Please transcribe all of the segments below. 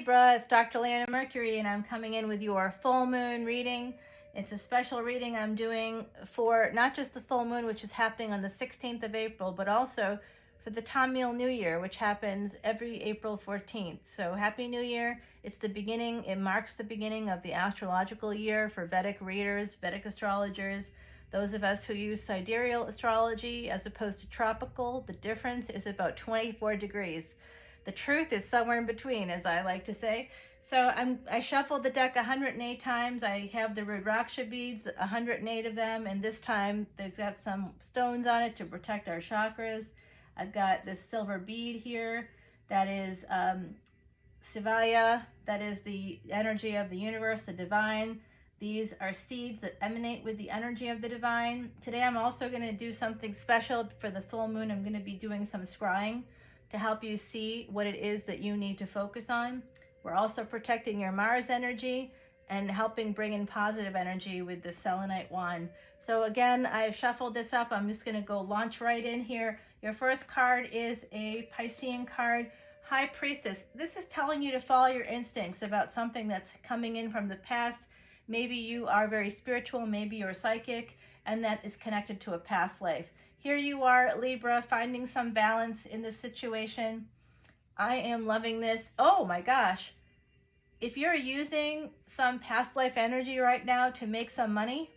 Libra, it's Dr. Leona Mercury, and I'm coming in with your full moon reading. It's a special reading I'm doing for not just the full moon, which is happening on the 16th of April, but also for the Tamil New Year, which happens every April 14th. So Happy New Year. It's the beginning, it marks the beginning of the astrological year for Vedic readers, Vedic astrologers, those of us who use sidereal astrology as opposed to tropical. The difference is about 24 degrees. The truth is somewhere in between, as I like to say. So I shuffled the deck 108 times. I have the Rudraksha beads, 108 of them, and this time there's got some stones on it to protect our chakras. I've got this silver bead here that is Sivaya, that is the energy of the universe, the divine. These are seeds that emanate with the energy of the divine. Today I'm also going to do something special for the full moon. I'm going to be doing some scrying to help you see what it is that you need to focus on. We're also protecting your Mars energy and helping bring in positive energy with the selenite wand. So again, I've shuffled this up. I'm just going to go launch right in here. Your first card is a Piscean card, High Priestess. This is telling you to follow your instincts about something that's coming in from the past. Maybe you are very spiritual, maybe you're psychic, and that is connected to a past life. Here you are, Libra, finding some balance in this situation. I am loving this. Oh my gosh. If you're using some past life energy right now to make some money,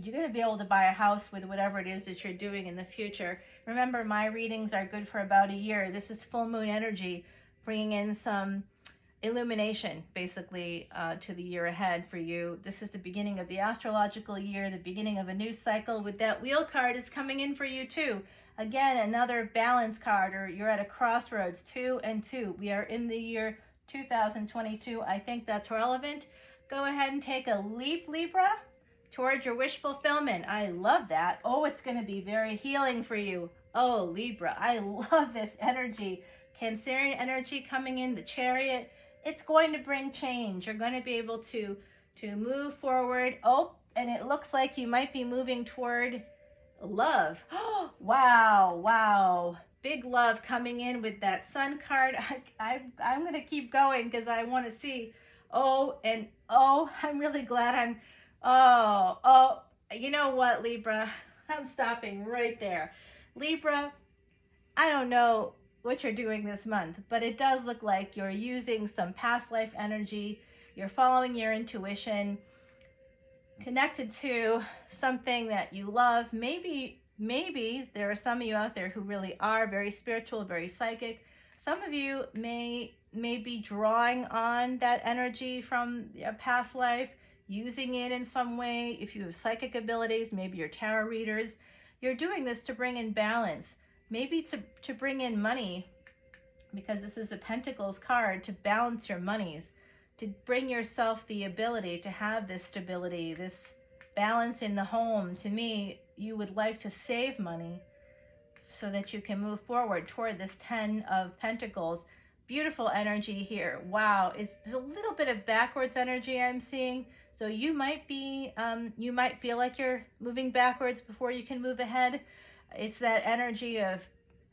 you're going to be able to buy a house with whatever it is that you're doing in the future. Remember, my readings are good for about a year. This is full moon energy, bringing in some illumination basically to the year ahead for you. This is the beginning of the astrological year, the beginning of a new cycle. With that wheel card, it's coming in for you too. Again, another balance card, or you're at a crossroads, 2 and 2. We are in the year 2022. I think that's relevant. Go ahead and take a leap, Libra, towards your wish fulfillment. I love that. Oh, it's going to be very healing for you. Oh, Libra, I love this energy. Cancerian energy coming in, the Chariot. It's going to bring change. You're going to be able to move forward. Oh, and it looks like you might be moving toward love. Oh, wow, wow. Big love coming in with that Sun card. I'm going to keep going because I want to see. Oh, and oh, I'm really glad oh, you know what, Libra? I'm stopping right there. Libra, I don't know what you're doing this month, but it does look like you're using some past life energy. You're following your intuition, connected to something that you love. Maybe there are some of you out there who really are very spiritual, very psychic. Some of you may be drawing on that energy from a past life, using it in some way. If you have psychic abilities, maybe you're tarot readers, you're doing this to bring in balance. Maybe to bring in money, because this is a Pentacles card, to balance your monies, to bring yourself the ability to have this stability, this balance in the home. To me, you would like to save money so that you can move forward toward this 10 of Pentacles. Beautiful energy here. Wow, there's a little bit of backwards energy I'm seeing. So you might be, you might feel like you're moving backwards before you can move ahead. It's that energy of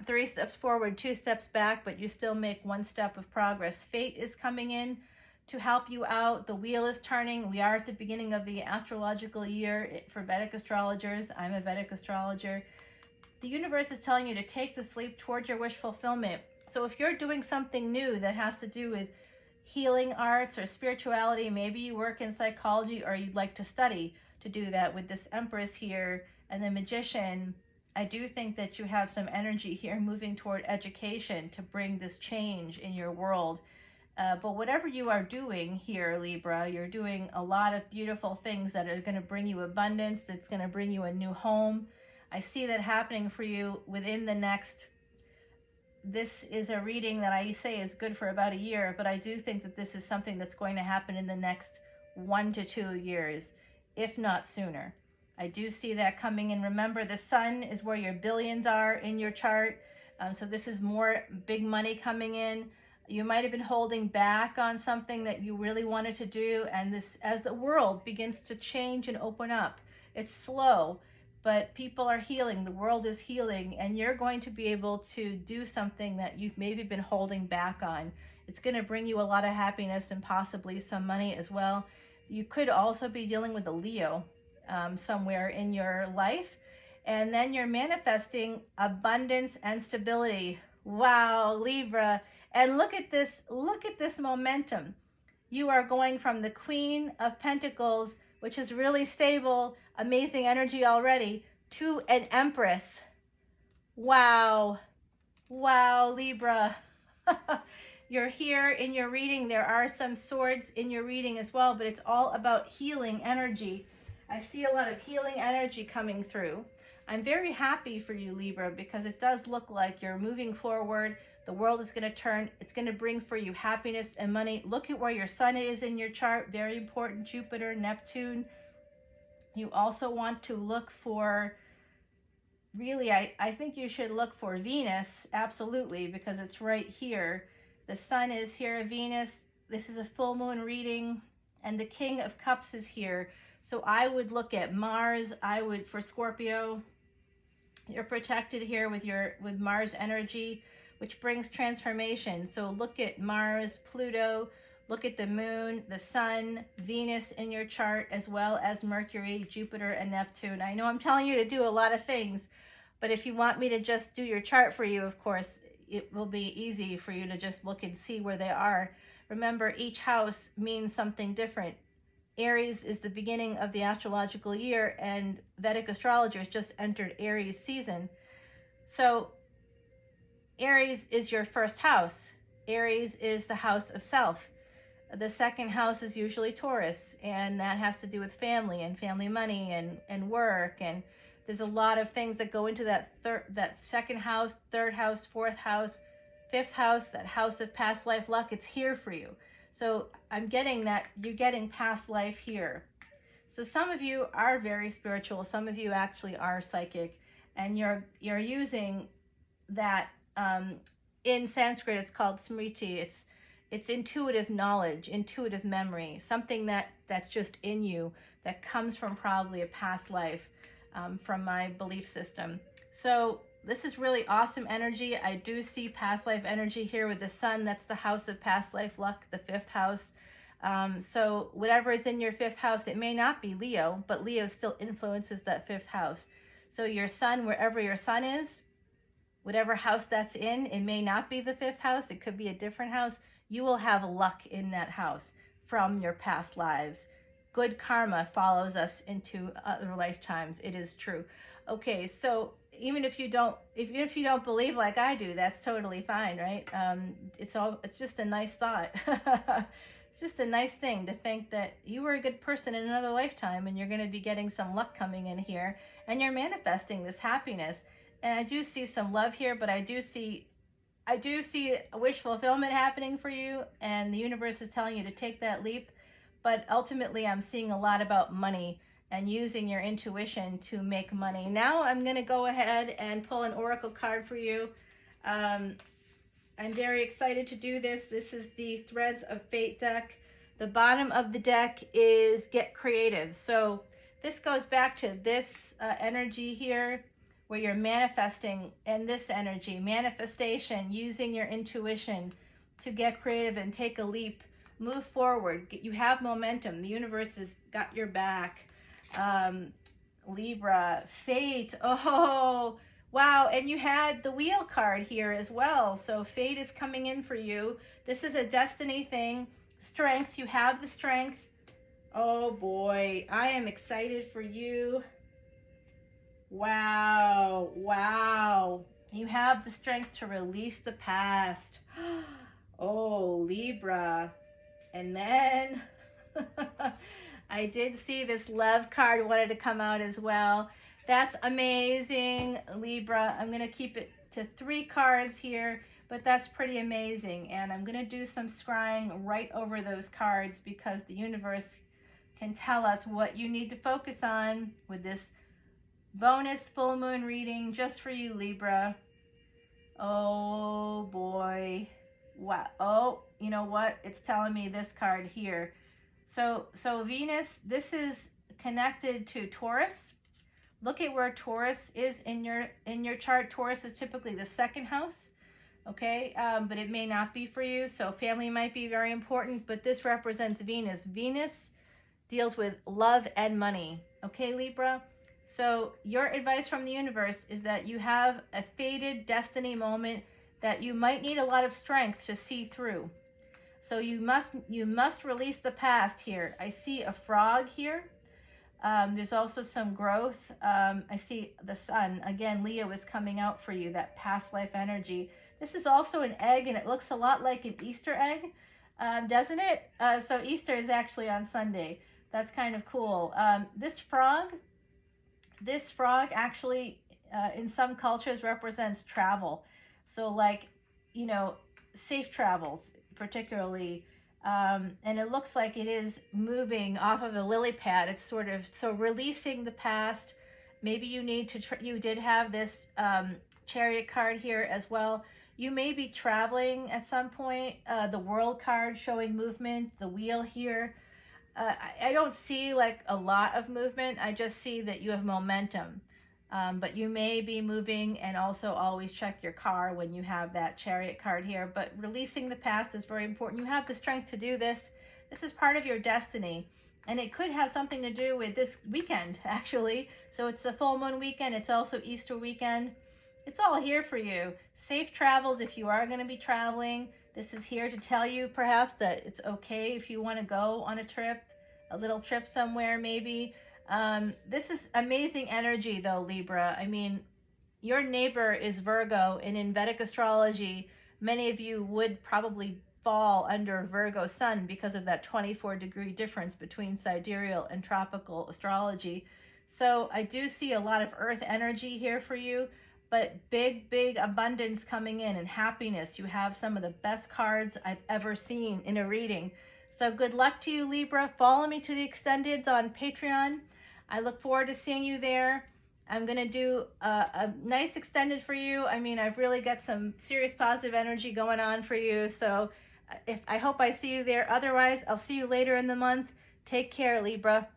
3 steps forward, 2 steps back, but you still make 1 step of progress. Fate is coming in to help you out. The wheel is turning. We are at the beginning of the astrological year for Vedic astrologers. I'm a Vedic astrologer. The universe is telling you to take this leap towards your wish fulfillment. So if you're doing something new that has to do with healing arts or spirituality, maybe you work in psychology or you'd like to study to do that with this Empress here and the Magician, I do think that you have some energy here moving toward education to bring this change in your world. But whatever you are doing here, Libra, you're doing a lot of beautiful things that are going to bring you abundance. It's going to bring you a new home. I see that happening for you within the next, this is a reading that I say is good for about a year, but I do think that this is something that's going to happen in the next 1 to 2 years, if not sooner. I do see that coming in. Remember, the Sun is where your billions are in your chart. So this is more big money coming in. You might have been holding back on something that you really wanted to do. And this, as the world begins to change and open up, it's slow, but people are healing. The world is healing, and you're going to be able to do something that you've maybe been holding back on. It's going to bring you a lot of happiness and possibly some money as well. You could also be dealing with a Leo somewhere in your life. And then you're manifesting abundance and stability. Wow, Libra. And look at this momentum. You are going from the Queen of Pentacles, which is really stable, amazing energy already, to an Empress. Wow. Wow, Libra. You're here in your reading. There are some swords in your reading as well, but it's all about healing energy. I see a lot of healing energy coming through. I'm very happy for you, Libra, because it does look like you're moving forward. The world is going to turn. It's going to bring for you happiness and money. Look at where your sun is in your chart. Very important. Jupiter, Neptune. You also want to look for, really, I think you should look for Venus, absolutely, because it's right here. The sun is here, Venus. This is a full moon reading, and the King of Cups is here. So I would look at Mars. I would, for Scorpio, you're protected here with Mars energy, which brings transformation. So look at Mars, Pluto, look at the moon, the sun, Venus in your chart, as well as Mercury, Jupiter, and Neptune. I know I'm telling you to do a lot of things, but if you want me to just do your chart for you, of course, it will be easy for you to just look and see where they are. Remember, each house means something different. Aries is the beginning of the astrological year, and Vedic astrologers just entered Aries season. So Aries is your first house. Aries is the house of self. The second house is usually Taurus, and that has to do with family and family money and work. And there's a lot of things that go into that second house, third house, fourth house, fifth house, that house of past life luck. It's here for you. So I'm getting that you're getting past life here. So some of you are very spiritual. Some of you actually are psychic, and you're using that. In Sanskrit, it's called smriti. It's intuitive knowledge, intuitive memory, something that's just in you that comes from probably a past life, from my belief system. So this is really awesome energy. I do see past life energy here with the sun. That's the house of past life luck, the fifth house. So whatever is in your fifth house, it may not be Leo, but Leo still influences that fifth house. So your sun, wherever your sun is, whatever house that's in, it may not be the fifth house. It could be a different house. You will have luck in that house from your past lives. Good karma follows us into other lifetimes. It is true. Okay, so even if you don't believe like I do, that's totally fine, right? It's just a nice thought. It's just a nice thing to think that you were a good person in another lifetime, and you're going to be getting some luck coming in here, and you're manifesting this happiness. And I do see some love here, but I do see a wish fulfillment happening for you, and the universe is telling you to take that leap. But ultimately, I'm seeing a lot about money and using your intuition to make money. Now I'm going to go ahead and pull an oracle card for you. I'm very excited to do this. This is the Threads of Fate deck. The bottom of the deck is Get Creative. So this goes back to this energy here, where you're manifesting, and this energy, manifestation, using your intuition to get creative and take a leap, move forward. You have momentum. The universe has got your back. Libra, fate. Oh, wow. And you had the wheel card here as well. So fate is coming in for you. This is a destiny thing. Strength. You have the strength. Oh boy, I am excited for you. Wow, wow. You have the strength to release the past. Oh, Libra. And then I did see this love card wanted to come out as well. That's amazing, Libra. I'm going to keep it to 3 cards here, but that's pretty amazing. And I'm going to do some scrying right over those cards, because the universe can tell us what you need to focus on with this bonus full moon reading just for you, Libra. Oh boy. Wow. Oh, you know what? It's telling me this card here. So Venus, this is connected to Taurus. Look at where Taurus is in your chart. Taurus is typically the second house. okay? But it may not be for you. So family might be very important, but this represents Venus. Venus deals with love and money, okay, Libra? So your advice from the universe is that you have a fated destiny moment that you might need a lot of strength to see through. So you must release the past here. I see a frog here. There's also some growth. I see the sun. Again, Leo is coming out for you, that past life energy. This is also an egg, and it looks a lot like an Easter egg, doesn't it? So Easter is actually on Sunday. That's kind of cool. This frog actually, in some cultures, represents travel. So like, you know, safe travels, particularly. And it looks like it is moving off of a lily pad. It's sort of, so releasing the past. Maybe you need to, you did have this chariot card here as well. You may be traveling at some point. The world card showing movement, the wheel here. I don't see like a lot of movement. I just see that you have momentum. But you may be moving, and also always check your car when you have that chariot card here. But releasing the past is very important. You have the strength to do this. This is part of your destiny. And it could have something to do with this weekend, actually. So it's the full moon weekend. It's also Easter weekend. It's all here for you. Safe travels if you are going to be traveling. This is here to tell you perhaps that it's okay if you want to go on a trip, a little trip somewhere maybe. This is amazing energy though, Libra. I mean, your neighbor is Virgo, and in Vedic astrology, many of you would probably fall under Virgo Sun because of that 24-degree difference between sidereal and tropical astrology. So I do see a lot of earth energy here for you, but big abundance coming in and happiness. You have some of the best cards I've ever seen in a reading. So good luck to you, Libra. Follow me to the extendeds on Patreon. I look forward to seeing you there. I'm going to do a nice extended for you. I mean, I've really got some serious positive energy going on for you. So I hope I see you there. Otherwise, I'll see you later in the month. Take care, Libra.